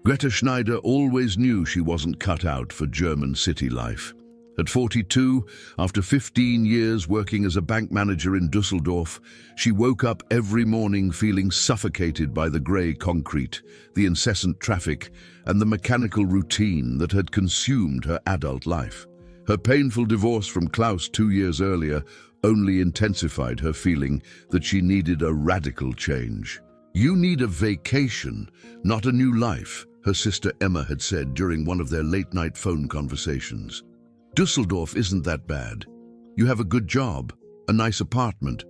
Greta Schneider always knew she wasn't cut out for German city life. At 42, after 15 years working as a bank manager in Düsseldorf, she woke up every morning feeling suffocated by the grey concrete, the incessant traffic, and the mechanical routine that had consumed her adult life. Her painful divorce from Klaus 2 years earlier only intensified her feeling that she needed a radical change. "You need a vacation, not a new life," her sister Emma had said during one of their late-night phone conversations. "Düsseldorf isn't that bad. You have a good job, a nice apartment."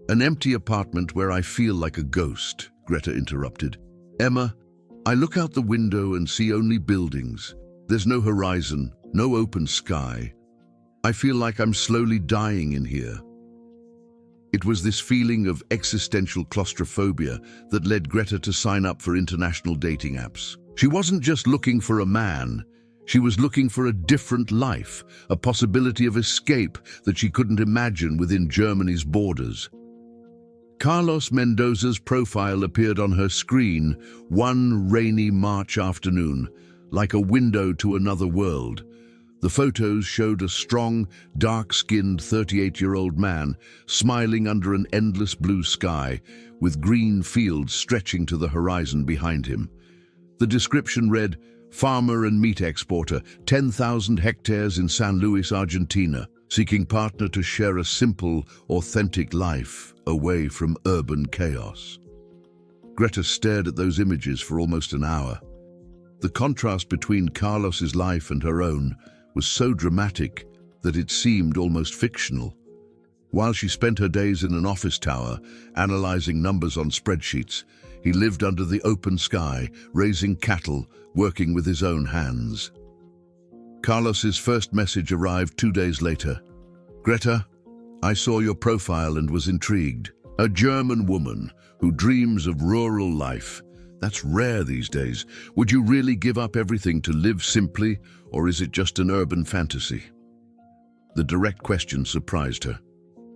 "An empty apartment where I feel like a ghost," Greta interrupted. "Emma, I look out the window and see only buildings. There's no horizon, no open sky. I feel like I'm slowly dying in here." It was this feeling of existential claustrophobia that led Greta to sign up for international dating apps. She wasn't just looking for a man. She was looking for a different life, a possibility of escape that she couldn't imagine within Germany's borders. Carlos Mendoza's profile appeared on her screen one rainy March afternoon, like a window to another world. The photos showed a strong, dark-skinned 38-year-old man smiling under an endless blue sky, with green fields stretching to the horizon behind him. The description read, "Farmer and meat exporter, 10,000 hectares in San Luis, Argentina, seeking partner to share a simple, authentic life away from urban chaos." Greta stared at those images for almost an hour. The contrast between Carlos's life and her own was so dramatic that it seemed almost fictional. While she spent her days in an office tower, analyzing numbers on spreadsheets, he lived under the open sky, raising cattle, working with his own hands. Carlos's first message arrived 2 days later. "Greta, I saw your profile and was intrigued. A German woman who dreams of rural life. That's rare these days. Would you really give up everything to live simply, or is it just an urban fantasy?" The direct question surprised her.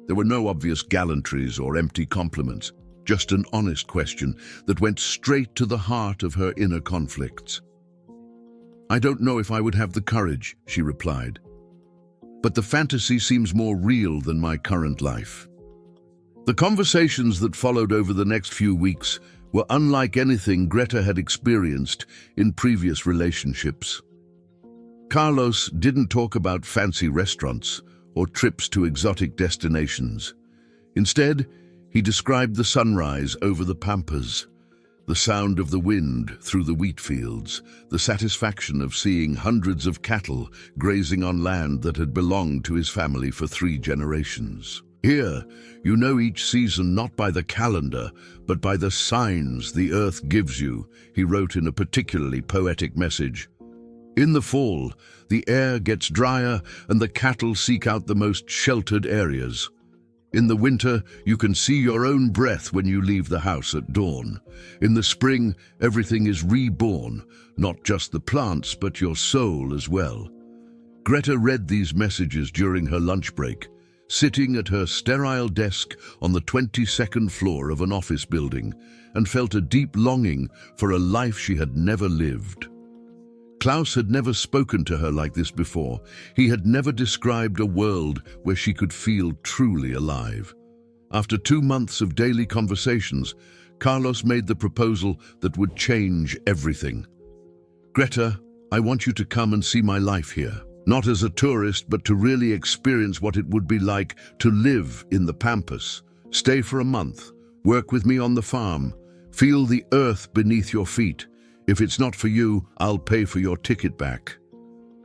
There were no obvious gallantries or empty compliments, just an honest question that went straight to the heart of her inner conflicts. "I don't know if I would have the courage," she replied. "But the fantasy seems more real than my current life." The conversations that followed over the next few weeks were unlike anything Greta had experienced in previous relationships. Carlos didn't talk about fancy restaurants or trips to exotic destinations. Instead, he described the sunrise over the pampas, the sound of the wind through the wheat fields, the satisfaction of seeing hundreds of cattle grazing on land that had belonged to his family for 3 generations. "Here, you know each season not by the calendar, but by the signs the earth gives you," he wrote in a particularly poetic message. "In the fall, the air gets drier and the cattle seek out the most sheltered areas. In the winter, you can see your own breath when you leave the house at dawn. In the spring, everything is reborn, not just the plants, but your soul as well." Greta read these messages during her lunch break, sitting at her sterile desk on the 22nd floor of an office building, and felt a deep longing for a life she had never lived. Klaus had never spoken to her like this before. He had never described a world where she could feel truly alive. After 2 months of daily conversations, Carlos made the proposal that would change everything. "Greta, I want you to come and see my life here. Not as a tourist, but to really experience what it would be like to live in the pampas. Stay for a month, work with me on the farm, feel the earth beneath your feet. If it's not for you, I'll pay for your ticket back.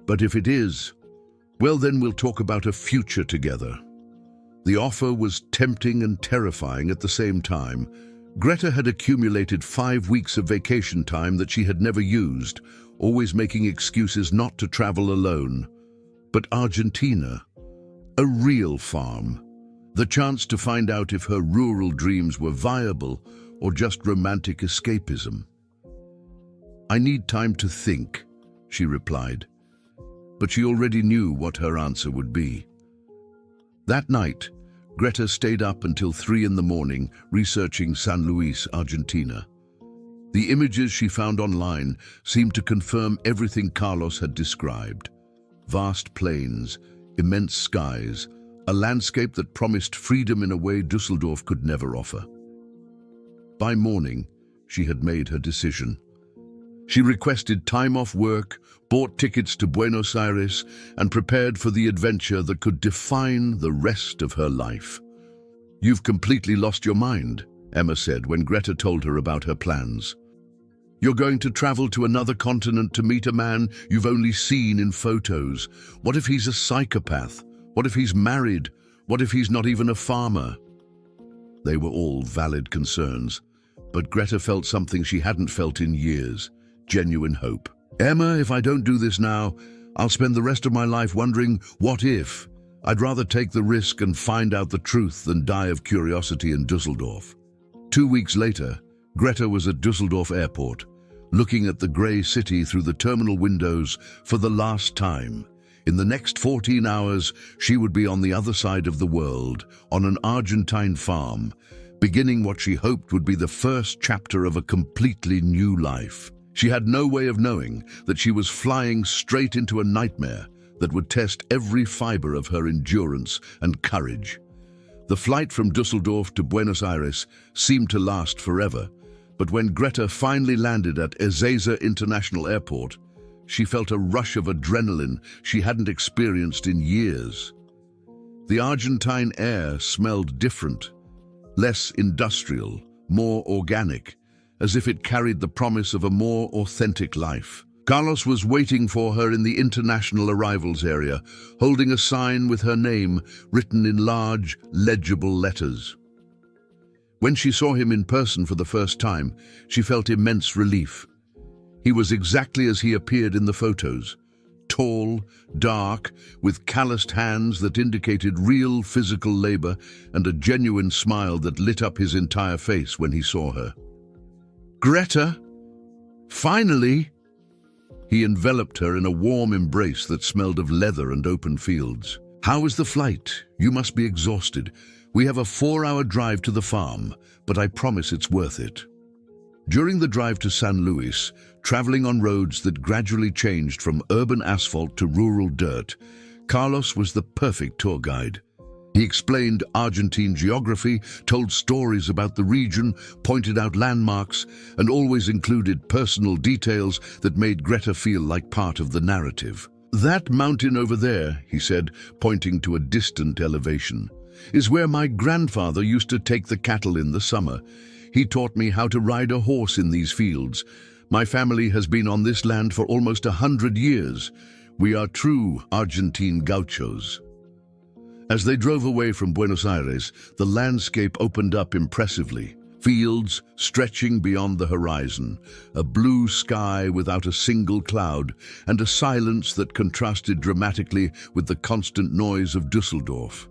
But if it is, well, then we'll talk about a future together." The offer was tempting and terrifying at the same time. Greta had accumulated 5 weeks of vacation time that she had never used, always making excuses not to travel alone. But Argentina, a real farm, the chance to find out if her rural dreams were viable or just romantic escapism. "I need time to think," she replied, but she already knew what her answer would be. That night, Greta stayed up until 3 in the morning researching San Luis, Argentina. The images she found online seemed to confirm everything Carlos had described. Vast plains, immense skies, a landscape that promised freedom in a way Dusseldorf could never offer. By morning, she had made her decision. She requested time off work, bought tickets to Buenos Aires, and prepared for the adventure that could define the rest of her life. "You've completely lost your mind," Emma said when Greta told her about her plans. "You're going to travel to another continent to meet a man you've only seen in photos. What if he's a psychopath? What if he's married? What if he's not even a farmer?" They were all valid concerns, but Greta felt something she hadn't felt in years: genuine hope. "Emma, if I don't do this now, I'll spend the rest of my life wondering, what if? I'd rather take the risk and find out the truth than die of curiosity in Dusseldorf." 2 weeks later, Greta was at Dusseldorf Airport, looking at the grey city through the terminal windows for the last time. In the next 14 hours, she would be on the other side of the world, on an Argentine farm, beginning what she hoped would be the first chapter of a completely new life. She had no way of knowing that she was flying straight into a nightmare that would test every fiber of her endurance and courage. The flight from Dusseldorf to Buenos Aires seemed to last forever, but when Greta finally landed at Ezeiza International Airport, she felt a rush of adrenaline she hadn't experienced in years. The Argentine air smelled different, less industrial, more organic, as if it carried the promise of a more authentic life. Carlos was waiting for her in the international arrivals area, holding a sign with her name written in large, legible letters. When she saw him in person for the first time, she felt immense relief. He was exactly as he appeared in the photos: tall, dark, with calloused hands that indicated real physical labor and a genuine smile that lit up his entire face when he saw her. "Greta! Finally!" He enveloped her in a warm embrace that smelled of leather and open fields. "How was the flight? You must be exhausted. We have a 4-hour drive to the farm, but I promise it's worth it." During the drive to San Luis, traveling on roads that gradually changed from urban asphalt to rural dirt, Carlos was the perfect tour guide. He explained Argentine geography, told stories about the region, pointed out landmarks, and always included personal details that made Greta feel like part of the narrative. "That mountain over there," he said, pointing to a distant elevation, "is where my grandfather used to take the cattle in the summer. He taught me how to ride a horse in these fields. My family has been on this land for almost 100 years. We are true Argentine gauchos." As they drove away from Buenos Aires, the landscape opened up impressively. Fields stretching beyond the horizon, a blue sky without a single cloud, and a silence that contrasted dramatically with the constant noise of Dusseldorf.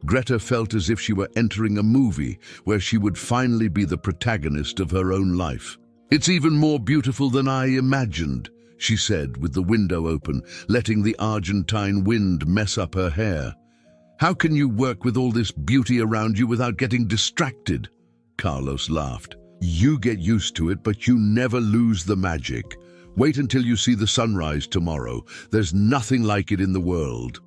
Greta felt as if she were entering a movie where she would finally be the protagonist of her own life. "It's even more beautiful than I imagined," she said with the window open, letting the Argentine wind mess up her hair. "How can you work with all this beauty around you without getting distracted?" Carlos laughed. "You get used to it, but you never lose the magic. Wait until you see the sunrise tomorrow. There's nothing like it in the world."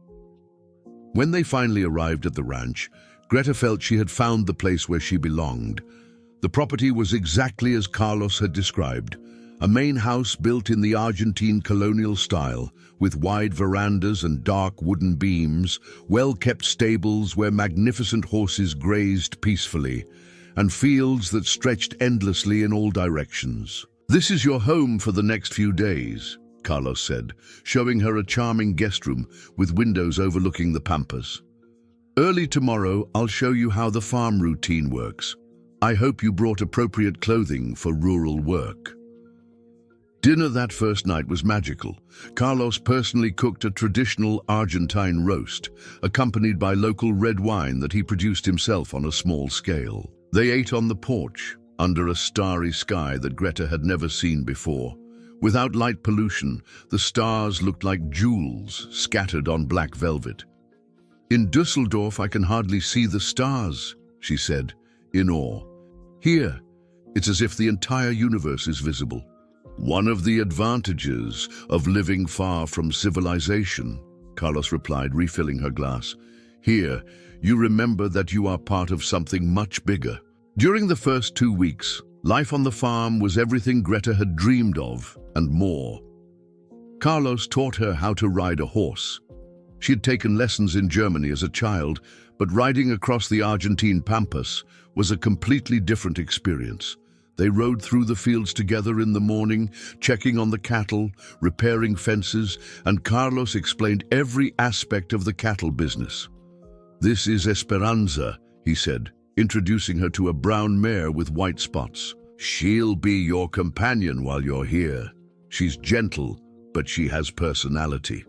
When they finally arrived at the ranch, Greta felt she had found the place where she belonged. The property was exactly as Carlos had described: a main house built in the Argentine colonial style, with wide verandas and dark wooden beams, well-kept stables where magnificent horses grazed peacefully, and fields that stretched endlessly in all directions. "This is your home for the next few days," Carlos said, showing her a charming guest room with windows overlooking the pampas. "Early tomorrow, I'll show you how the farm routine works. I hope you brought appropriate clothing for rural work." Dinner that first night was magical. Carlos personally cooked a traditional Argentine roast, accompanied by local red wine that he produced himself on a small scale. They ate on the porch, under a starry sky that Greta had never seen before. Without light pollution, the stars looked like jewels scattered on black velvet. "In Dusseldorf, I can hardly see the stars," she said, in awe. "Here, It's as if the entire universe is visible. One of the advantages of living far from civilization, Carlos replied, refilling her glass. Here, you remember that you are part of something much bigger. During the first 2 weeks, life on the farm was everything Greta had dreamed of and more. Carlos taught her how to ride a horse. She had taken lessons in Germany as a child, but riding across the Argentine pampas was a completely different experience. They rode through the fields together in the morning, checking on the cattle, repairing fences, and Carlos explained every aspect of the cattle business. "This is Esperanza," he said, introducing her to a brown mare with white spots. "She'll be your companion while you're here. She's gentle, but she has personality."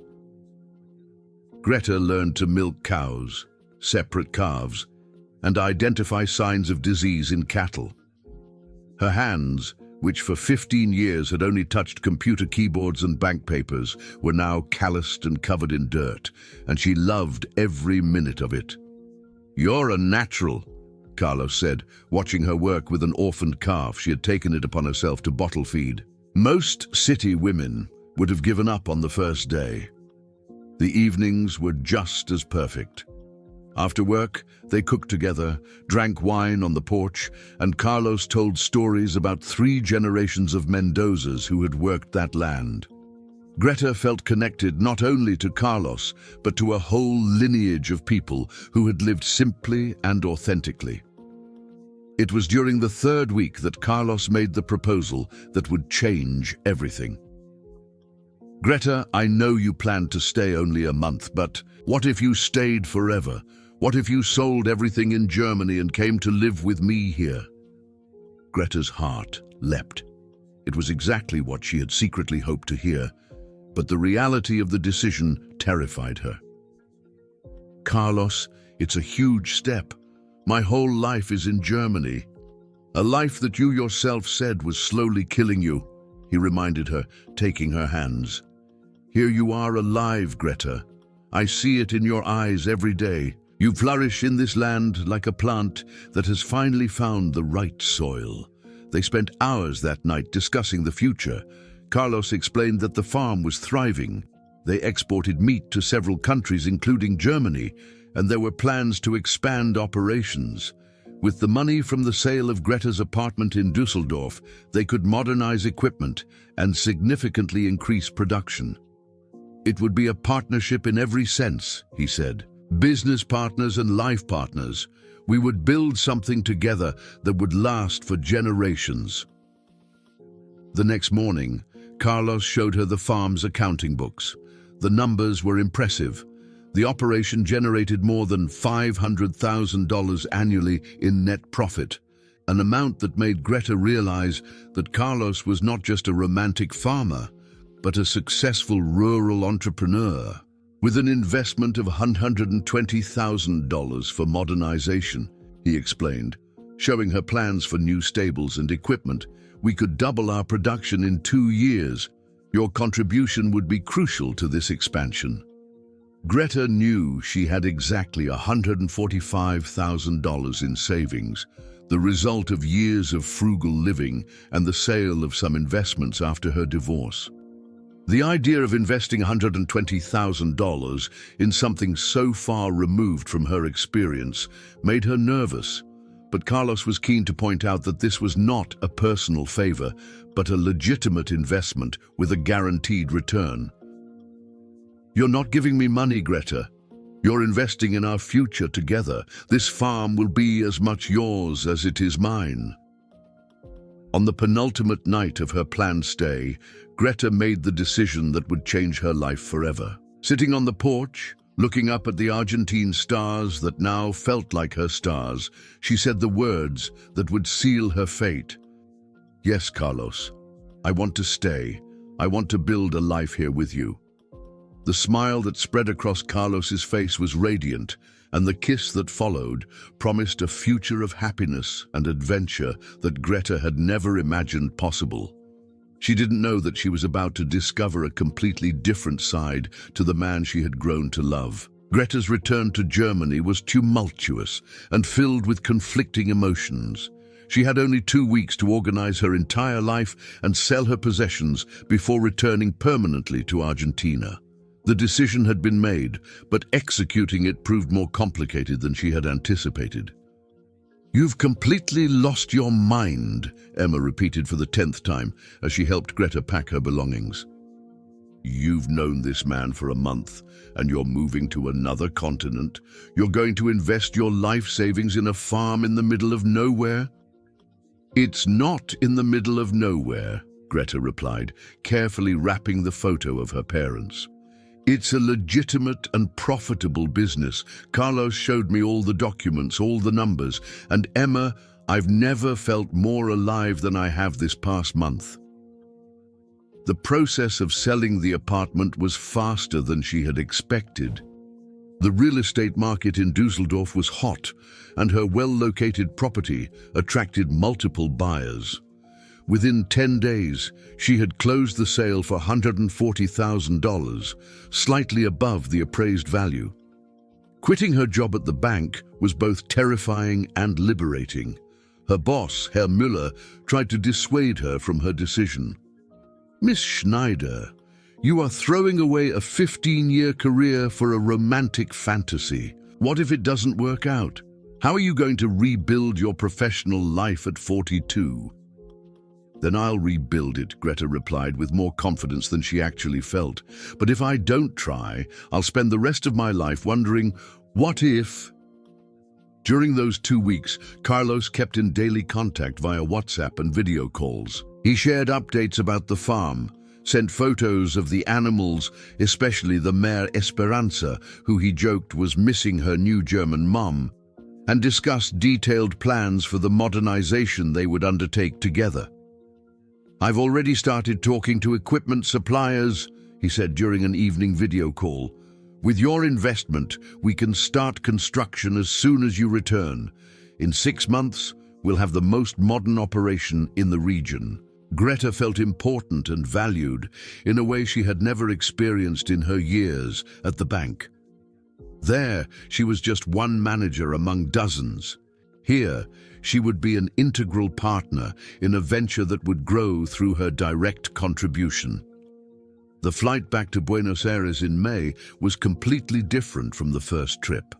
Greta learned to milk cows, separate calves, and identify signs of disease in cattle. Her hands, which for 15 years had only touched computer keyboards and bank papers, were now calloused and covered in dirt, and she loved every minute of it. "You're a natural," Carlos said, watching her work with an orphaned calf she had taken it upon herself to bottle feed. Most city women would have given up on the first day. The evenings were just as perfect. After work, they cooked together, drank wine on the porch, and Carlos told stories about 3 generations of Mendozas who had worked that land. Greta felt connected not only to Carlos, but to a whole lineage of people who had lived simply and authentically. It was during the 3rd week that Carlos made the proposal that would change everything. "Greta, I know you planned to stay only a month, but what if you stayed forever? What if you sold everything in Germany and came to live with me here?" Greta's heart leapt. It was exactly what she had secretly hoped to hear, but the reality of the decision terrified her. "Carlos, it's a huge step. My whole life is in Germany. A life that you yourself said was slowly killing you," he reminded her, taking her hands. "Here you are alive, Greta. I see it in your eyes every day. You flourish in this land like a plant that has finally found the right soil." They spent hours that night discussing the future. Carlos explained that the farm was thriving. They exported meat to several countries, including Germany, and there were plans to expand operations. With the money from the sale of Greta's apartment in Dusseldorf, they could modernize equipment and significantly increase production. "It would be a partnership in every sense," he said. "Business partners and life partners. We would build something together that would last for generations." The next morning, Carlos showed her the farm's accounting books. The numbers were impressive. The operation generated more than $500,000 annually in net profit, an amount that made Greta realize that Carlos was not just a romantic farmer, but a successful rural entrepreneur. With an investment of $120,000 for modernization, he explained, showing her plans for new stables and equipment. "We could double our production in 2 years. Your contribution would be crucial to this expansion." Greta knew she had exactly $145,000 in savings, the result of years of frugal living and the sale of some investments after her divorce. The idea of investing $120,000 in something so far removed from her experience made her nervous, but Carlos was keen to point out that this was not a personal favor, but a legitimate investment with a guaranteed return. "You're not giving me money, Greta. You're investing in our future together. This farm will be as much yours as it is mine." On the penultimate night of her planned stay, Greta made the decision that would change her life forever. Sitting on the porch, looking up at the Argentine stars that now felt like her stars, she said the words that would seal her fate. "Yes, Carlos, I want to stay. I want to build a life here with you." The smile that spread across Carlos's face was radiant, and the kiss that followed promised a future of happiness and adventure that Greta had never imagined possible. She didn't know that she was about to discover a completely different side to the man she had grown to love. Greta's return to Germany was tumultuous and filled with conflicting emotions. She had only 2 weeks to organize her entire life and sell her possessions before returning permanently to Argentina. The decision had been made, but executing it proved more complicated than she had anticipated. "You've completely lost your mind," Emma repeated for the 10th time as she helped Greta pack her belongings. "You've known this man for a month, and you're moving to another continent. You're going to invest your life savings in a farm in the middle of nowhere?" "It's not in the middle of nowhere," Greta replied, carefully wrapping the photo of her parents. "It's a legitimate and profitable business. Carlos showed me all the documents, all the numbers, and Emma, I've never felt more alive than I have this past month." The process of selling the apartment was faster than she had expected. The real estate market in Dusseldorf was hot, and her well-located property attracted multiple buyers. Within 10 days, she had closed the sale for $140,000, slightly above the appraised value. Quitting her job at the bank was both terrifying and liberating. Her boss, Herr Müller, tried to dissuade her from her decision. "Miss Schneider, you are throwing away a 15-year career for a romantic fantasy. What if it doesn't work out? How are you going to rebuild your professional life at 42? "Then I'll rebuild it," Greta replied with more confidence than she actually felt. "But if I don't try, I'll spend the rest of my life wondering, what if?" During those 2 weeks, Carlos kept in daily contact via WhatsApp and video calls. He shared updates about the farm, sent photos of the animals, especially the mare Esperanza, who he joked was missing her new German mom, and discussed detailed plans for the modernization they would undertake together. "I've already started talking to equipment suppliers," he said during an evening video call. "With your investment, we can start construction as soon as you return. In 6 months, we'll have the most modern operation in the region." Greta felt important and valued in a way she had never experienced in her years at the bank. There, she was just one manager among dozens. Here, she would be an integral partner in a venture that would grow through her direct contribution. The flight back to Buenos Aires in May was completely different from the first trip.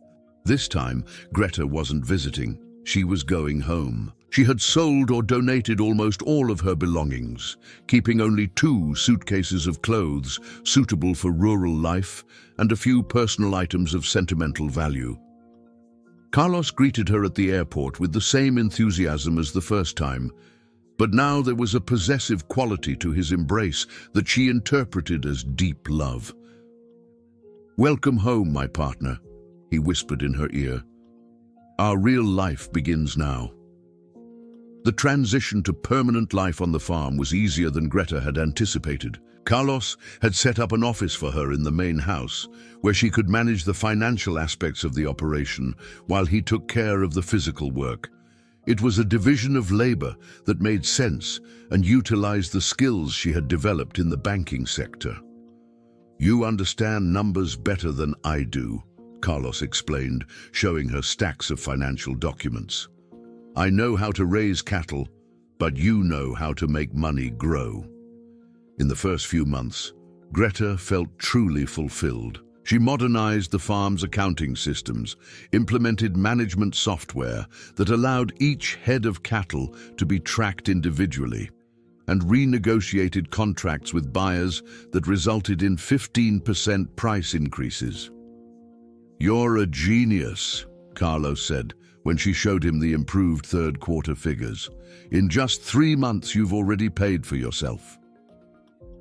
This time, Greta wasn't visiting. She was going home. She had sold or donated almost all of her belongings, keeping only 2 suitcases of clothes suitable for rural life and a few personal items of sentimental value. Carlos greeted her at the airport with the same enthusiasm as the first time, but now there was a possessive quality to his embrace that she interpreted as deep love. "Welcome home, my partner," he whispered in her ear. "Our real life begins now." The transition to permanent life on the farm was easier than Greta had anticipated. Carlos had set up an office for her in the main house, where she could manage the financial aspects of the operation while he took care of the physical work. It was a division of labor that made sense and utilized the skills she had developed in the banking sector. "You understand numbers better than I do," Carlos explained, showing her stacks of financial documents. "I know how to raise cattle, but you know how to make money grow." In the first few months, Greta felt truly fulfilled. She modernized the farm's accounting systems, implemented management software that allowed each head of cattle to be tracked individually, and renegotiated contracts with buyers that resulted in 15% price increases. "You're a genius," Carlos said, when she showed him the improved third-quarter figures. "In just 3 months, you've already paid for yourself."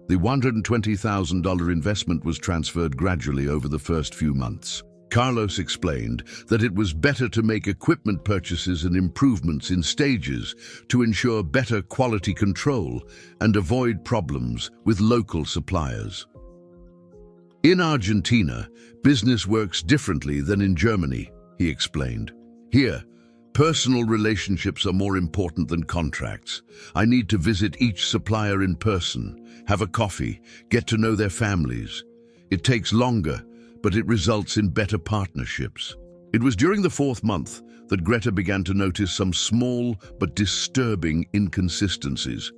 The $120,000 investment was transferred gradually over the first few months. Carlos explained that it was better to make equipment purchases and improvements in stages to ensure better quality control and avoid problems with local suppliers. "In Argentina, business works differently than in Germany," he explained. "Here, personal relationships are more important than contracts. I need to visit each supplier in person, have a coffee, get to know their families. It takes longer, but it results in better partnerships." It was during the 4th month that Greta began to notice some small but disturbing inconsistencies.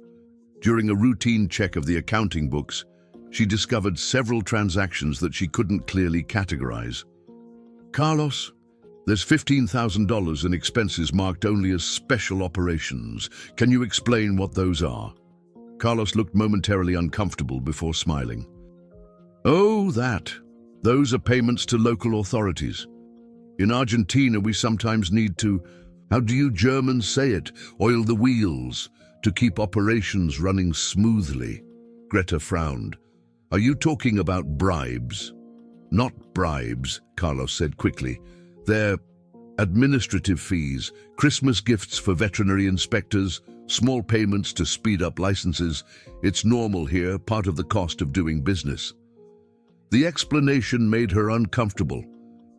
During a routine check of the accounting books, she discovered several transactions that she couldn't clearly categorize. "Carlos, there's $15,000 in expenses marked only as special operations. Can you explain what those are?" Carlos looked momentarily uncomfortable before smiling. "Oh, those are payments to local authorities. In Argentina, we sometimes need to, how do you Germans say it, oil the wheels to keep operations running smoothly." Greta frowned. "Are you talking about bribes?" "Not bribes," Carlos said quickly. "They're administrative fees, Christmas gifts for veterinary inspectors, small payments to speed up licenses. It's normal here, part of the cost of doing business." The explanation made her uncomfortable,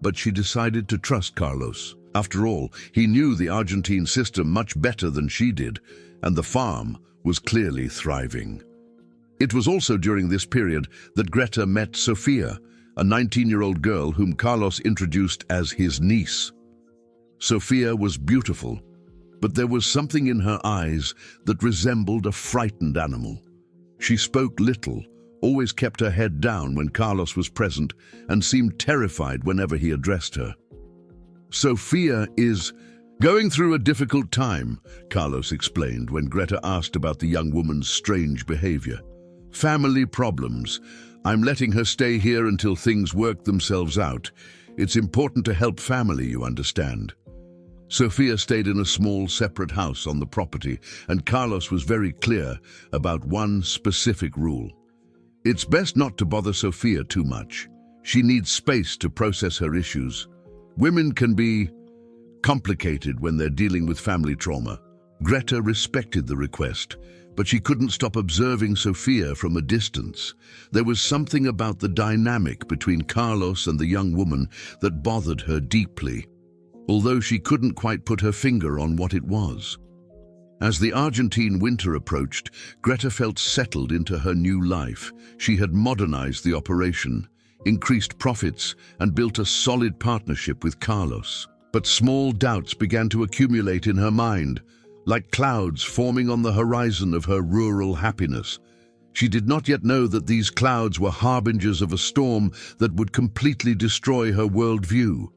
but she decided to trust Carlos. After all, he knew the Argentine system much better than she did, and the farm was clearly thriving. It was also during this period that Greta met Sofia, a 19-year-old girl whom Carlos introduced as his niece. Sofia was beautiful, but there was something in her eyes that resembled a frightened animal. She spoke little, always kept her head down when Carlos was present, and seemed terrified whenever he addressed her. "Sofia is going through a difficult time," Carlos explained when Greta asked about the young woman's strange behavior. "Family problems. I'm letting her stay here until things work themselves out. It's important to help family, you understand." Sofia stayed in a small separate house on the property, and Carlos was very clear about one specific rule. It's best not to bother Sofia too much. She needs space to process her issues. Women can be complicated when they're dealing with family trauma. Greta respected the request, but she couldn't stop observing Sofia from a distance. There was something about the dynamic between Carlos and the young woman that bothered her deeply, although she couldn't quite put her finger on what it was. As the Argentine winter approached, Greta felt settled into her new life. She had modernized the operation, increased profits, and built a solid partnership with Carlos. But small doubts began to accumulate in her mind, like clouds forming on the horizon of her rural happiness. She did not yet know that these clouds were harbingers of a storm that would completely destroy her worldview.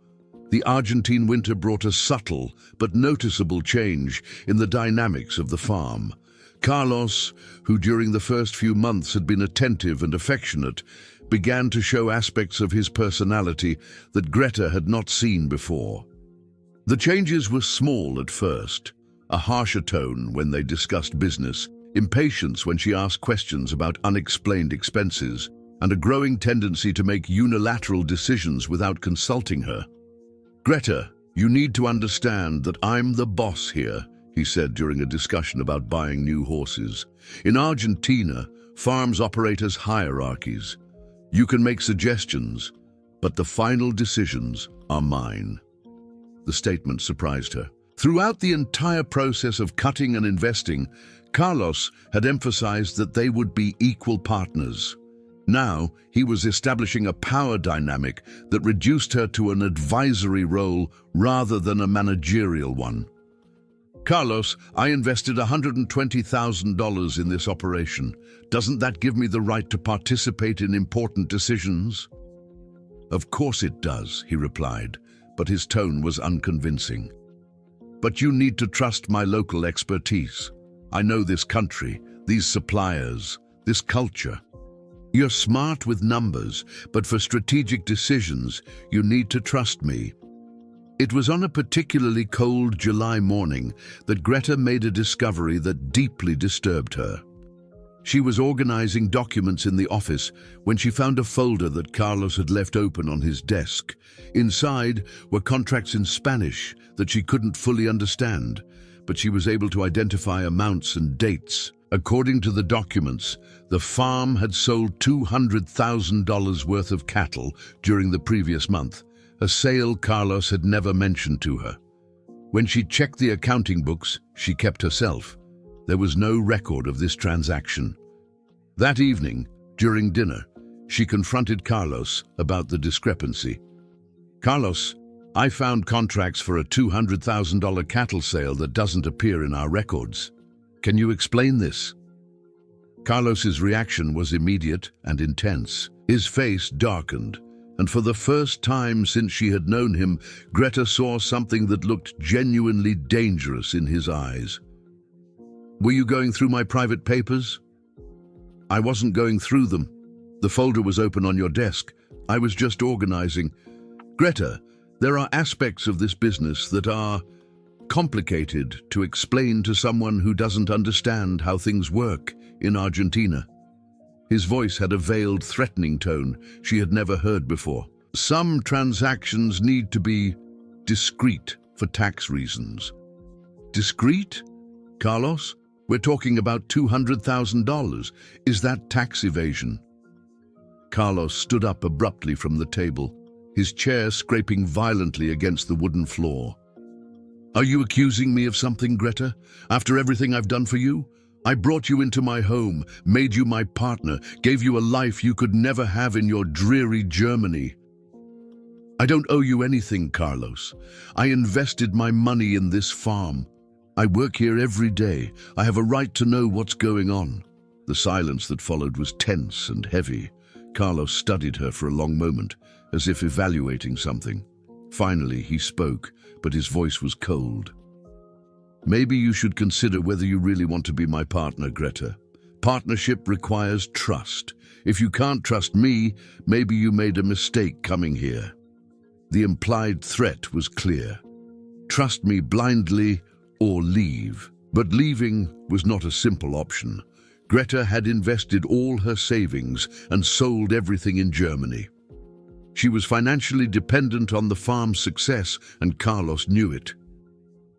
The Argentine winter brought a subtle but noticeable change in the dynamics of the farm. Carlos, who during the first few months had been attentive and affectionate, began to show aspects of his personality that Greta had not seen before. The changes were small at first: a harsher tone when they discussed business, impatience when she asked questions about unexplained expenses, and a growing tendency to make unilateral decisions without consulting her. "Greta, you need to understand that I'm the boss here," he said during a discussion about buying new horses. "In Argentina, farms operate as hierarchies. You can make suggestions, but the final decisions are mine." The statement surprised her. Throughout the entire process of cutting and investing, Carlos had emphasized that they would be equal partners. Now, he was establishing a power dynamic that reduced her to an advisory role rather than a managerial one. "Carlos, I invested $120,000 in this operation. Doesn't that give me the right to participate in important decisions?" "Of course it does," he replied, but his tone was unconvincing. "But you need to trust my local expertise. I know this country, these suppliers, this culture. You're smart with numbers, but for strategic decisions, you need to trust me." It was on a particularly cold July morning that Greta made a discovery that deeply disturbed her. She was organizing documents in the office when she found a folder that Carlos had left open on his desk. Inside were contracts in Spanish that she couldn't fully understand, but she was able to identify amounts and dates. According to the documents, the farm had sold $200,000 worth of cattle during the previous month, a sale Carlos had never mentioned to her. When she checked the accounting books she kept herself, there was no record of this transaction. That evening, during dinner, she confronted Carlos about the discrepancy. "Carlos, I found contracts for a $200,000 cattle sale that doesn't appear in our records. Can you explain this? Carlos's reaction was immediate and intense. His face darkened, and for the first time since she had known him, Greta saw something that looked genuinely dangerous in his eyes. Were you going through my private papers? I wasn't going through them. The folder was open on your desk. I was just organizing. Greta, there are aspects of this business that are complicated to explain to someone who doesn't understand how things work in Argentina. His voice had a veiled, threatening tone she had never heard before. Some transactions need to be discreet for tax reasons. Discreet? Carlos? We're talking about $200,000. Is that tax evasion? Carlos stood up abruptly from the table, his chair scraping violently against the wooden floor. Are you accusing me of something, Greta? After everything I've done for you? I brought you into my home, made you my partner, gave you a life you could never have in your dreary Germany. I don't owe you anything, Carlos. I invested my money in this farm. I work here every day. I have a right to know what's going on. The silence that followed was tense and heavy. Carlos studied her for a long moment, as if evaluating something. Finally, he spoke, but his voice was cold. Maybe you should consider whether you really want to be my partner, Greta. Partnership requires trust. If you can't trust me, maybe you made a mistake coming here. The implied threat was clear. Trust me blindly or leave. But leaving was not a simple option. Greta had invested all her savings and sold everything in Germany. She was financially dependent on the farm's success, and Carlos knew it.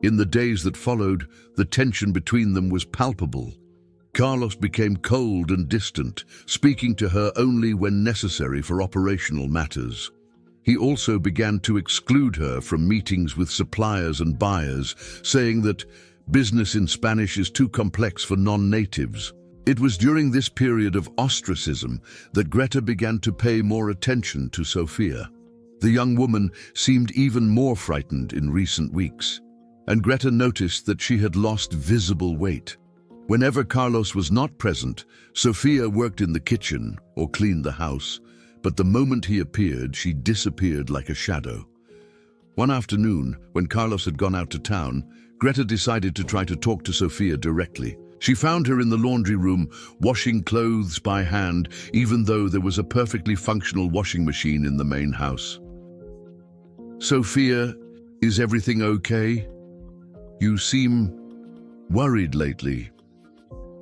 In the days that followed, the tension between them was palpable. Carlos became cold and distant, speaking to her only when necessary for operational matters. He also began to exclude her from meetings with suppliers and buyers, saying that business in Spanish is too complex for non-natives. It was during this period of ostracism that Greta began to pay more attention to Sofia. The young woman seemed even more frightened in recent weeks, and Greta noticed that she had lost visible weight. Whenever Carlos was not present, Sofia worked in the kitchen or cleaned the house, but the moment he appeared, she disappeared like a shadow. One afternoon, when Carlos had gone out to town, Greta decided to try to talk to Sofia directly. She found her in the laundry room, washing clothes by hand, even though there was a perfectly functional washing machine in the main house. Sofia, is everything okay? You seem worried lately.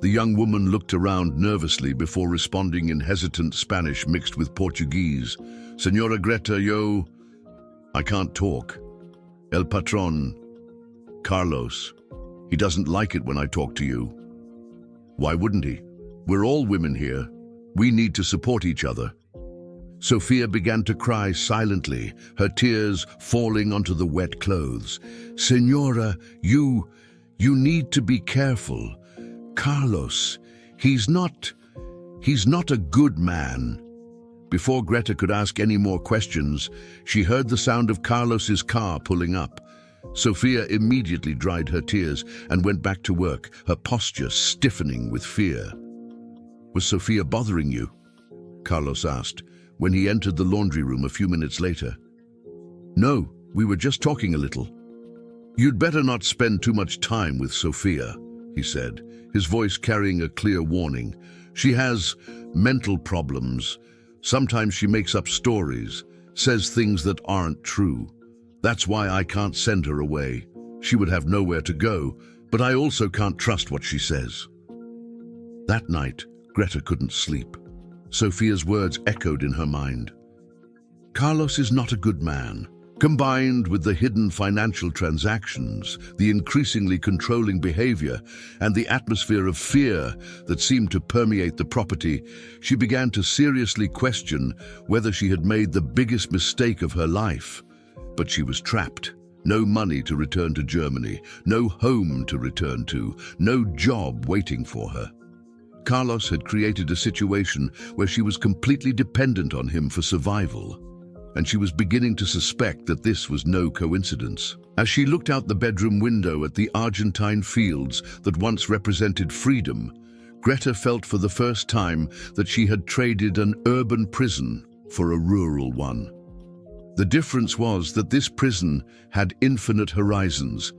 The young woman looked around nervously before responding in hesitant Spanish mixed with Portuguese. Señora Greta, yo... I can't talk. El patron, Carlos. He doesn't like it when I talk to you. Why wouldn't he? We're all women here. We need to support each other. Sofia began to cry silently, her tears falling onto the wet clothes. Señora, you need to be careful. Carlos, he's not a good man. Before Greta could ask any more questions, she heard the sound of Carlos's car pulling up. Sofia immediately dried her tears and went back to work, her posture stiffening with fear. Was Sofia bothering you? Carlos asked, when he entered the laundry room a few minutes later. No, we were just talking a little. You'd better not spend too much time with Sofia, he said, his voice carrying a clear warning. She has mental problems. Sometimes she makes up stories, says things that aren't true. That's why I can't send her away. She would have nowhere to go, but I also can't trust what she says. That night, Greta couldn't sleep. Sofia's words echoed in her mind. Carlos is not a good man. Combined with the hidden financial transactions, the increasingly controlling behavior, and the atmosphere of fear that seemed to permeate the property, she began to seriously question whether she had made the biggest mistake of her life. But she was trapped. No money to return to Germany, no home to return to, no job waiting for her. Carlos had created a situation where she was completely dependent on him for survival. and she was beginning to suspect that this was no coincidence. As she looked out the bedroom window at the Argentine fields that once represented freedom, Greta felt for the first time that she had traded an urban prison for a rural one. The difference was that this prison had infinite horizons,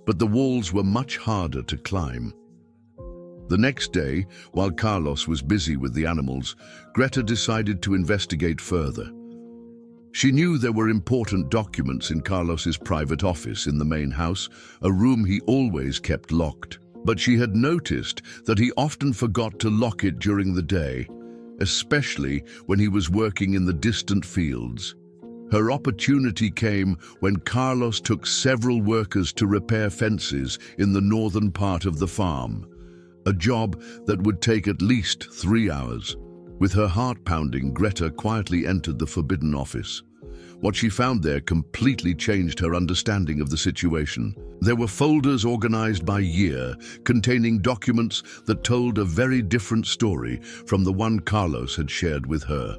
but the walls were much harder to climb. The next day, while Carlos was busy with the animals, Greta decided to investigate further. She knew there were important documents in Carlos's private office in the main house, a room he always kept locked. But she had noticed that he often forgot to lock it during the day, especially when he was working in the distant fields. Her opportunity came when Carlos took several workers to repair fences in the northern part of the farm, a job that would take at least 3 hours. With her heart pounding, Greta quietly entered the forbidden office. What she found there completely changed her understanding of the situation. There were folders organized by year, containing documents that told a very different story from the one Carlos had shared with her.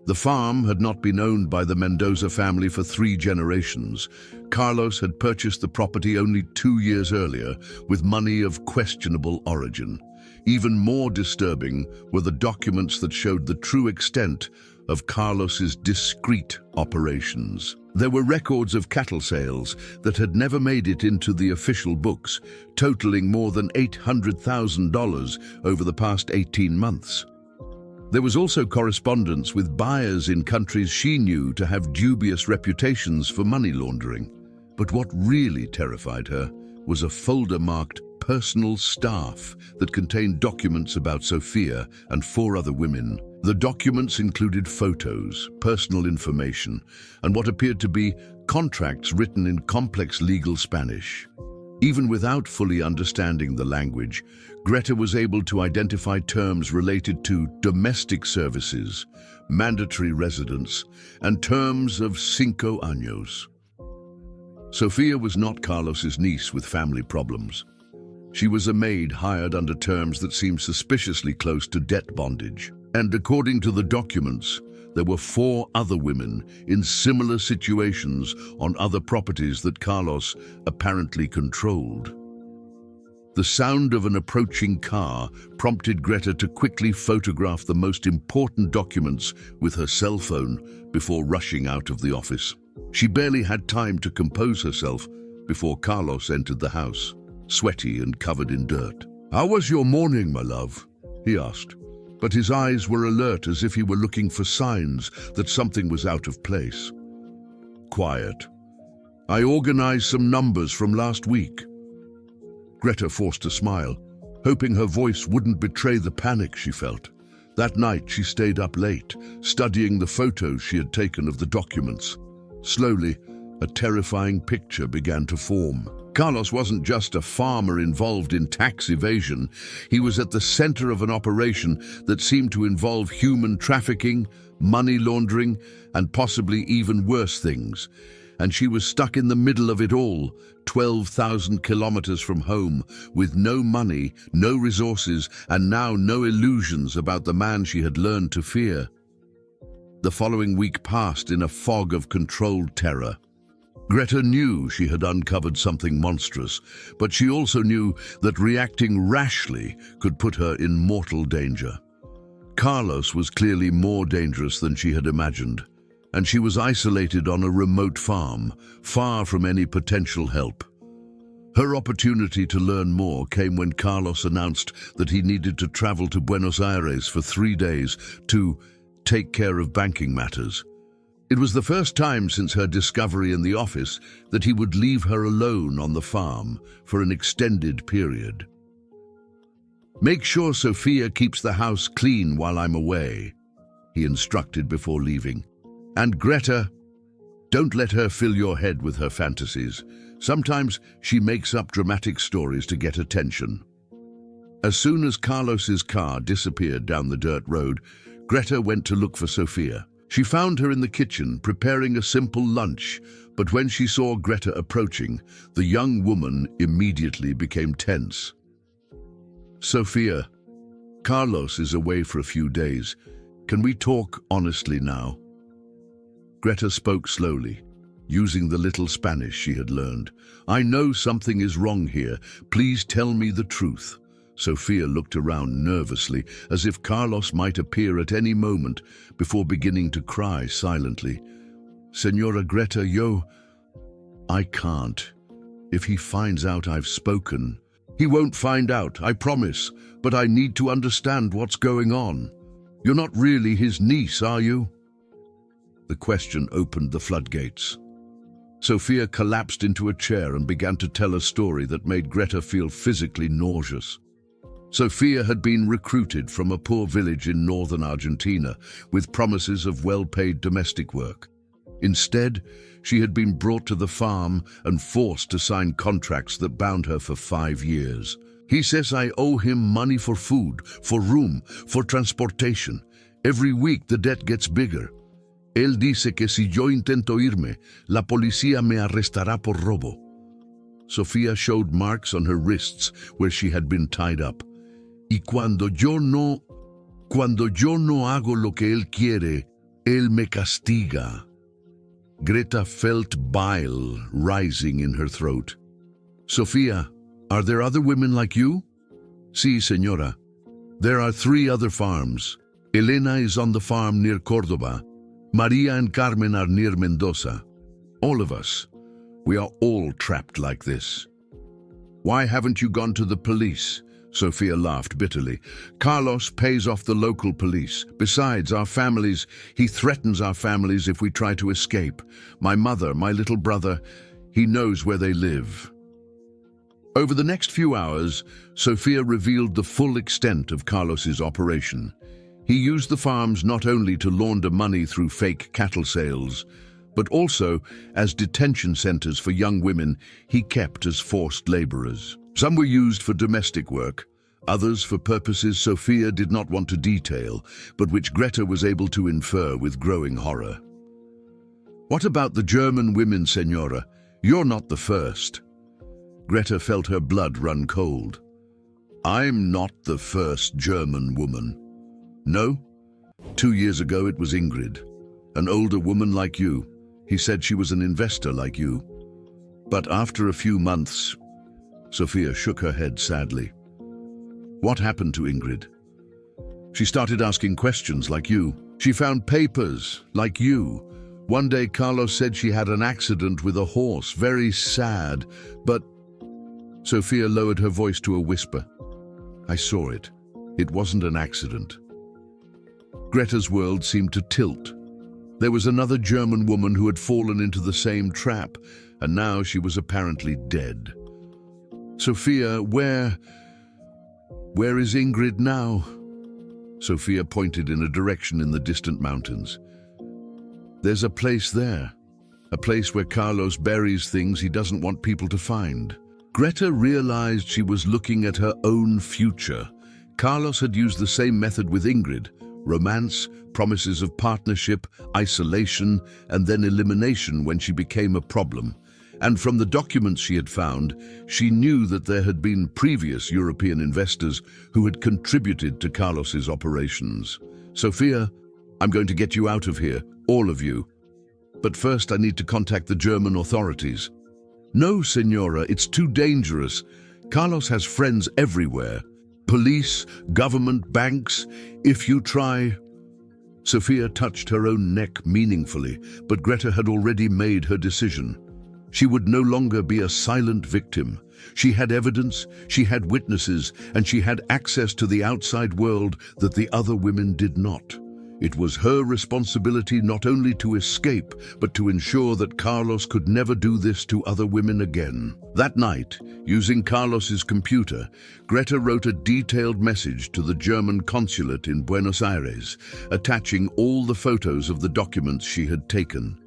The farm had not been owned by the Mendoza family for 3 generations. Carlos had purchased the property only 2 years earlier with money of questionable origin. Even more disturbing were the documents that showed the true extent of Carlos's discreet operations. There were records of cattle sales that had never made it into the official books, totaling more than $800,000 over the past 18 months. There was also correspondence with buyers in countries she knew to have dubious reputations for money laundering. But what really terrified her was a folder marked "Personal Staff" that contained documents about Sofia and 4 other women. The documents included photos, personal information, and what appeared to be contracts written in complex legal Spanish. Even without fully understanding the language, Greta was able to identify terms related to domestic services, mandatory residence, and terms of 5 años. Sofia was not Carlos's niece with family problems. She was a maid hired under terms that seemed suspiciously close to debt bondage. And according to the documents, there were 4 other women in similar situations on other properties that Carlos apparently controlled. The sound of an approaching car prompted Greta to quickly photograph the most important documents with her cell phone before rushing out of the office. She barely had time to compose herself before Carlos entered the house, sweaty and covered in dirt. "How was your morning, my love?" he asked. But his eyes were alert, as if he were looking for signs that something was out of place. "Quiet. I organized some numbers from last week." Greta forced a smile, hoping her voice wouldn't betray the panic she felt. That night she stayed up late, studying the photos she had taken of the documents. Slowly, a terrifying picture began to form. Carlos wasn't just a farmer involved in tax evasion. He was at the center of an operation that seemed to involve human trafficking, money laundering, and possibly even worse things. And she was stuck in the middle of it all, 12,000 kilometers from home, with no money, no resources, and now no illusions about the man she had learned to fear. The following week passed in a fog of controlled terror. Greta knew she had uncovered something monstrous, but she also knew that reacting rashly could put her in mortal danger. Carlos was clearly more dangerous than she had imagined, and she was isolated on a remote farm, far from any potential help. Her opportunity to learn more came when Carlos announced that he needed to travel to Buenos Aires for 3 days to take care of banking matters. It was the first time since her discovery in the office that he would leave her alone on the farm for an extended period. "Make sure Sofia keeps the house clean while I'm away," he instructed before leaving. "And Greta, don't let her fill your head with her fantasies. Sometimes she makes up dramatic stories to get attention." As soon as Carlos's car disappeared down the dirt road, Greta went to look for Sofia. She found her in the kitchen, preparing a simple lunch, but when she saw Greta approaching, the young woman immediately became tense. "Sofia, Carlos is away for a few days. Can we talk honestly now?" Greta spoke slowly, using the little Spanish she had learned. "I know something is wrong here. Please tell me the truth." Sophia looked around nervously, as if Carlos might appear at any moment, before beginning to cry silently. "Senora Greta, I can't. If he finds out I've spoken..." "He won't find out, I promise, but I need to understand what's going on. You're not really his niece, are you?" The question opened the floodgates. Sophia collapsed into a chair and began to tell a story that made Greta feel physically nauseous. Sophia had been recruited from a poor village in northern Argentina with promises of well-paid domestic work. Instead, she had been brought to the farm and forced to sign contracts that bound her for 5 years. "He says I owe him money for food, for room, for transportation. Every week the debt gets bigger. Él dice que si yo intento irme, la policía me arrestará por robo." Sophia showed marks on her wrists where she had been tied up. "Y cuando yo no hago lo que él quiere, él me castiga." Greta felt bile rising in her throat. "Sophia, are there other women like you?" "Sí, señora. There are 3 other farms. Elena is on the farm near Córdoba. Maria and Carmen are near Mendoza. All of us. We are all trapped like this." "Why haven't you gone to the police?" Sophia laughed bitterly. "Carlos pays off the local police. Besides, he threatens our families if we try to escape. My mother, my little brother, he knows where they live." Over the next few hours, Sophia revealed the full extent of Carlos's operation. He used the farms not only to launder money through fake cattle sales, but also as detention centers for young women he kept as forced laborers. Some were used for domestic work, others for purposes Sophia did not want to detail, but which Greta was able to infer with growing horror. "What about the German women, Senora? You're not the first." Greta felt her blood run cold. "I'm not the first German woman. No? 2 years ago it was Ingrid, an older woman like you. He said she was an investor like you. But after a few months..." Sophia shook her head sadly. "What happened to Ingrid?" "She started asking questions like you. She found papers like you. One day Carlos said she had an accident with a horse, very sad, but..." Sophia lowered her voice to a whisper. "I saw it. It wasn't an accident." Greta's world seemed to tilt. There was another German woman who had fallen into the same trap, and now she was apparently dead. "Sophia, where is Ingrid now?" Sophia pointed in a direction in the distant mountains. "There's a place there, a place where Carlos buries things he doesn't want people to find." Greta realized she was looking at her own future. Carlos had used the same method with Ingrid: romance, promises of partnership, isolation, and then elimination when she became a problem. And from the documents she had found, she knew that there had been previous European investors who had contributed to Carlos's operations. "Sophia, I'm going to get you out of here, all of you. But first I need to contact the German authorities." "No, Senora, it's too dangerous. Carlos has friends everywhere. Police, government, banks. If you try..." Sophia touched her own neck meaningfully, but Greta had already made her decision. She would no longer be a silent victim. She had evidence, she had witnesses, and she had access to the outside world that the other women did not. It was her responsibility not only to escape, but to ensure that Carlos could never do this to other women again. That night, using Carlos's computer, Greta wrote a detailed message to the German consulate in Buenos Aires, attaching all the photos of the documents she had taken.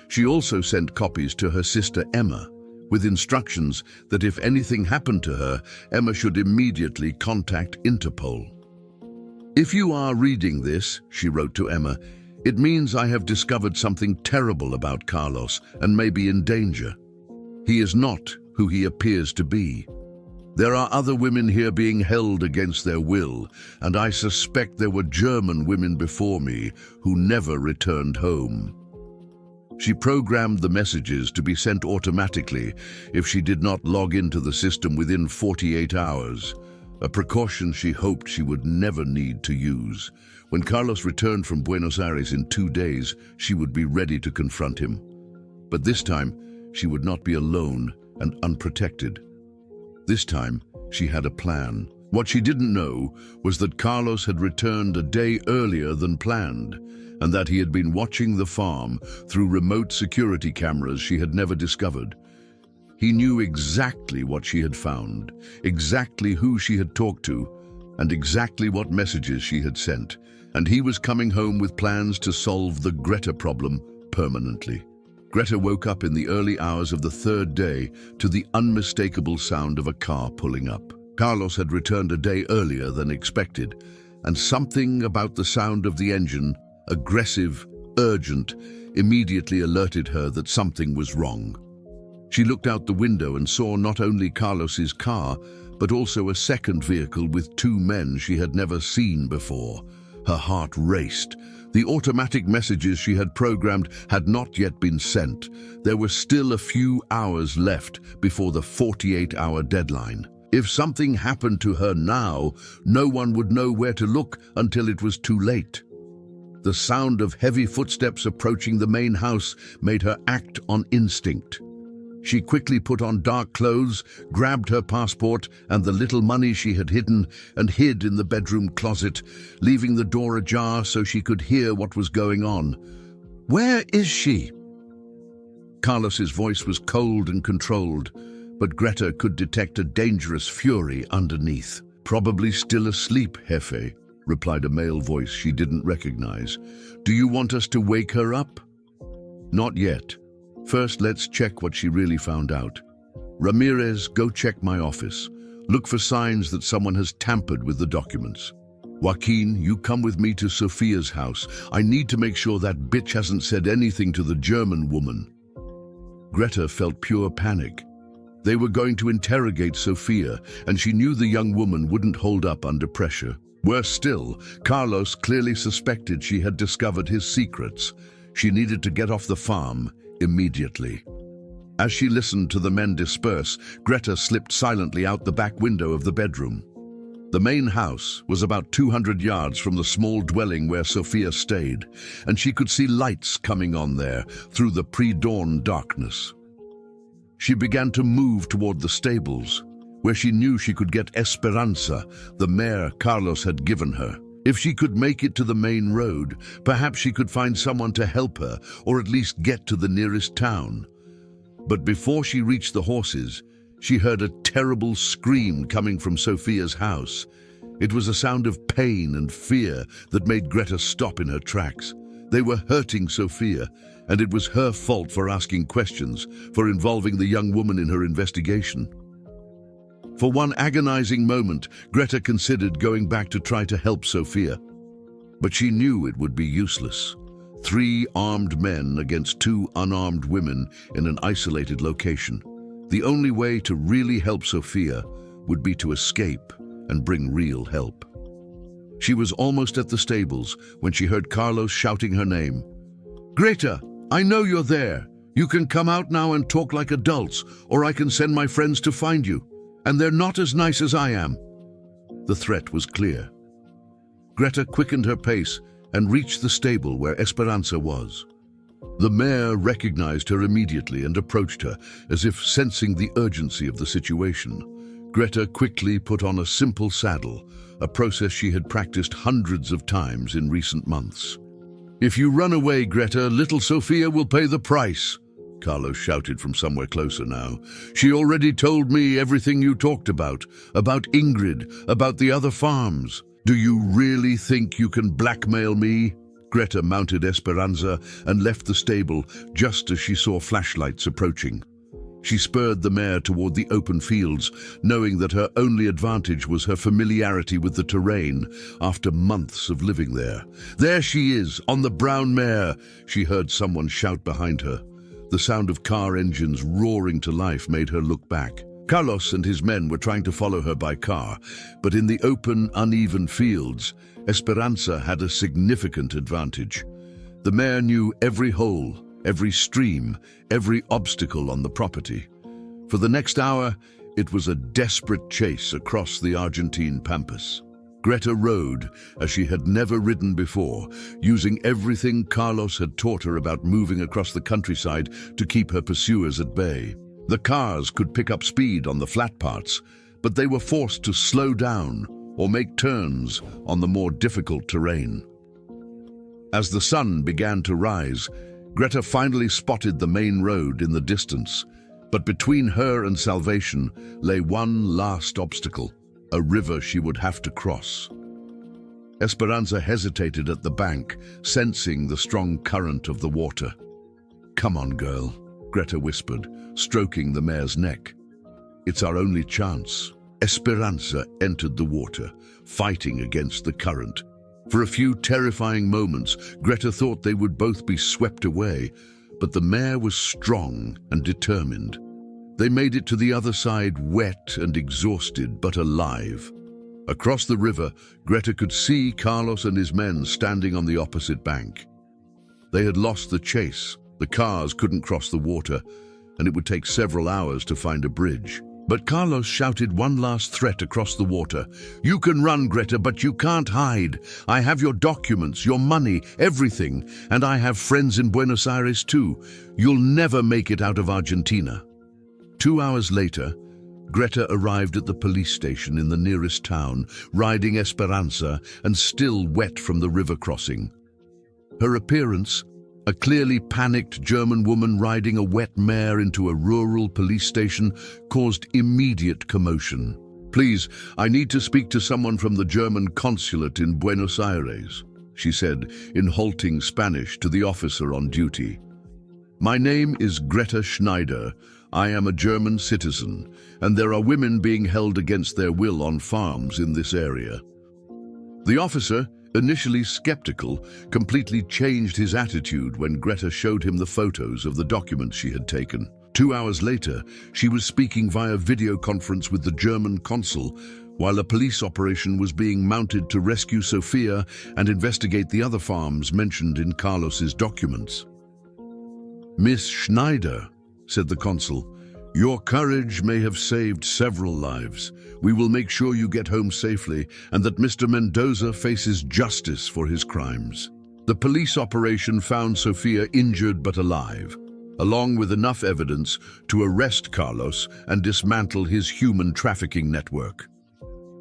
She also sent copies to her sister Emma, with instructions that if anything happened to her, Emma should immediately contact Interpol. "If you are reading this," she wrote to Emma, "it means I have discovered something terrible about Carlos and may be in danger. He is not who he appears to be. There are other women here being held against their will, and I suspect there were German women before me who never returned home." She programmed the messages to be sent automatically if she did not log into the system within 48 hours, a precaution she hoped she would never need to use. When Carlos returned from Buenos Aires in 2 days, she would be ready to confront him. But this time, she would not be alone and unprotected. This time, she had a plan. What she didn't know was that Carlos had returned a day earlier than planned, and that he had been watching the farm through remote security cameras she had never discovered. He knew exactly what she had found, exactly who she had talked to, and exactly what messages she had sent, and he was coming home with plans to solve the Greta problem permanently. Greta woke up in the early hours of the 3rd day to the unmistakable sound of a car pulling up. Carlos had returned a day earlier than expected, and something about the sound of the engine, aggressive, urgent, immediately alerted her that something was wrong. She looked out the window and saw not only Carlos's car, but also a second vehicle with 2 men she had never seen before. Her heart raced. The automatic messages she had programmed had not yet been sent. There were still a few hours left before the 48-hour deadline. If something happened to her now, no one would know where to look until it was too late. The sound of heavy footsteps approaching the main house made her act on instinct. She quickly put on dark clothes, grabbed her passport and the little money she had hidden, and hid in the bedroom closet, leaving the door ajar so she could hear what was going on. "Where is she?" Carlos's voice was cold and controlled, but Greta could detect a dangerous fury underneath. "Probably still asleep, Jefe," replied a male voice she didn't recognize. "Do you want us to wake her up?" "Not yet. First, let's check what she really found out. Ramirez, go check my office. Look for signs that someone has tampered with the documents. Joaquin, you come with me to Sophia's house. I need to make sure that bitch hasn't said anything to the German woman." Greta felt pure panic. They were going to interrogate Sophia, and she knew the young woman wouldn't hold up under pressure. Worse still, Carlos clearly suspected she had discovered his secrets. She needed to get off the farm immediately. As she listened to the men disperse, Greta slipped silently out the back window of the bedroom. The main house was about 200 yards from the small dwelling where Sophia stayed, and she could see lights coming on there through the pre-dawn darkness. She began to move toward the stables, where she knew she could get Esperanza, the mare Carlos had given her. If she could make it to the main road, perhaps she could find someone to help her, or at least get to the nearest town. But before she reached the horses, she heard a terrible scream coming from Sophia's house. It was a sound of pain and fear that made Greta stop in her tracks. They were hurting Sophia, and it was her fault for asking questions, for involving the young woman in her investigation. For one agonizing moment, Greta considered going back to try to help Sophia. But she knew it would be useless. 3 armed men against 2 unarmed women in an isolated location. The only way to really help Sophia would be to escape and bring real help. She was almost at the stables when she heard Carlos shouting her name. "Greta, I know you're there. You can come out now and talk like adults, or I can send my friends to find you. And they're not as nice as I am." The threat was clear. Greta quickened her pace and reached the stable where Esperanza was. The mare recognized her immediately and approached her, as if sensing the urgency of the situation. Greta quickly put on a simple saddle, a process she had practiced hundreds of times in recent months. "If you run away, Greta, little Sophia will pay the price," Carlos shouted from somewhere closer now. "She already told me everything you talked about Ingrid, about the other farms. Do you really think you can blackmail me?" Greta mounted Esperanza and left the stable just as she saw flashlights approaching. She spurred the mare toward the open fields, knowing that her only advantage was her familiarity with the terrain after months of living there. "There she is, on the brown mare," she heard someone shout behind her. The sound of car engines roaring to life made her look back. Carlos and his men were trying to follow her by car, but in the open, uneven fields, Esperanza had a significant advantage. The mare knew every hole, every stream, every obstacle on the property. For the next hour, it was a desperate chase across the Argentine pampas. Greta rode as she had never ridden before, using everything Carlos had taught her about moving across the countryside to keep her pursuers at bay. The cars could pick up speed on the flat parts, but they were forced to slow down or make turns on the more difficult terrain. As the sun began to rise, Greta finally spotted the main road in the distance, but between her and salvation lay one last obstacle, a river she would have to cross. Esperanza hesitated at the bank, sensing the strong current of the water. "Come on, girl," Greta whispered, stroking the mare's neck. "It's our only chance." Esperanza entered the water, fighting against the current. For a few terrifying moments, Greta thought they would both be swept away, but the mare was strong and determined. They made it to the other side, wet and exhausted, but alive. Across the river, Greta could see Carlos and his men standing on the opposite bank. They had lost the chase, the cars couldn't cross the water, and it would take several hours to find a bridge. But Carlos shouted one last threat across the water. "You can run, Greta, but you can't hide. I have your documents, your money, everything, and I have friends in Buenos Aires too. You'll never make it out of Argentina." 2 hours later, Greta arrived at the police station in the nearest town, riding Esperanza and still wet from the river crossing. Her appearance, a clearly panicked German woman riding a wet mare into a rural police station, caused immediate commotion. "Please, I need to speak to someone from the German consulate in Buenos Aires," she said in halting Spanish to the officer on duty. "My name is Greta Schneider. I am a German citizen, and there are women being held against their will on farms in this area." The officer, initially skeptical, completely changed his attitude when Greta showed him the photos of the documents she had taken. 2 hours later, she was speaking via video conference with the German consul, while a police operation was being mounted to rescue Sofia and investigate the other farms mentioned in Carlos's documents. "Miss Schneider," said the consul, "your courage may have saved several lives. We will make sure you get home safely and that Mr. Mendoza faces justice for his crimes." The police operation found Sofia injured but alive, along with enough evidence to arrest Carlos and dismantle his human trafficking network.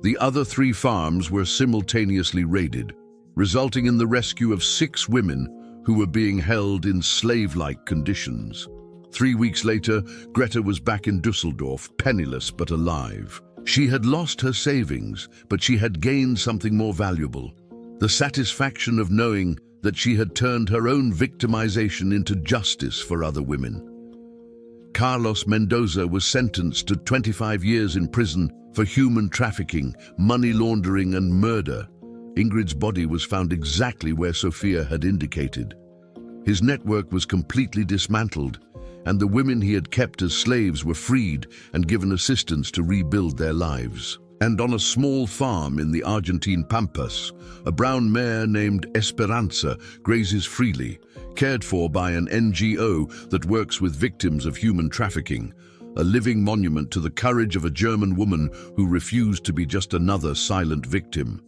The other 3 farms were simultaneously raided, resulting in the rescue of 6 women who were being held in slave-like conditions. 3 weeks later, Greta was back in Dusseldorf, penniless but alive. She had lost her savings, but she had gained something more valuable: the satisfaction of knowing that she had turned her own victimization into justice for other women. Carlos Mendoza was sentenced to 25 years in prison for human trafficking, money laundering, and murder. Ingrid's body was found exactly where Sofia had indicated. His network was completely dismantled, and the women he had kept as slaves were freed and given assistance to rebuild their lives. And on a small farm in the Argentine pampas, a brown mare named Esperanza grazes freely, cared for by an NGO that works with victims of human trafficking, a living monument to the courage of a German woman who refused to be just another silent victim.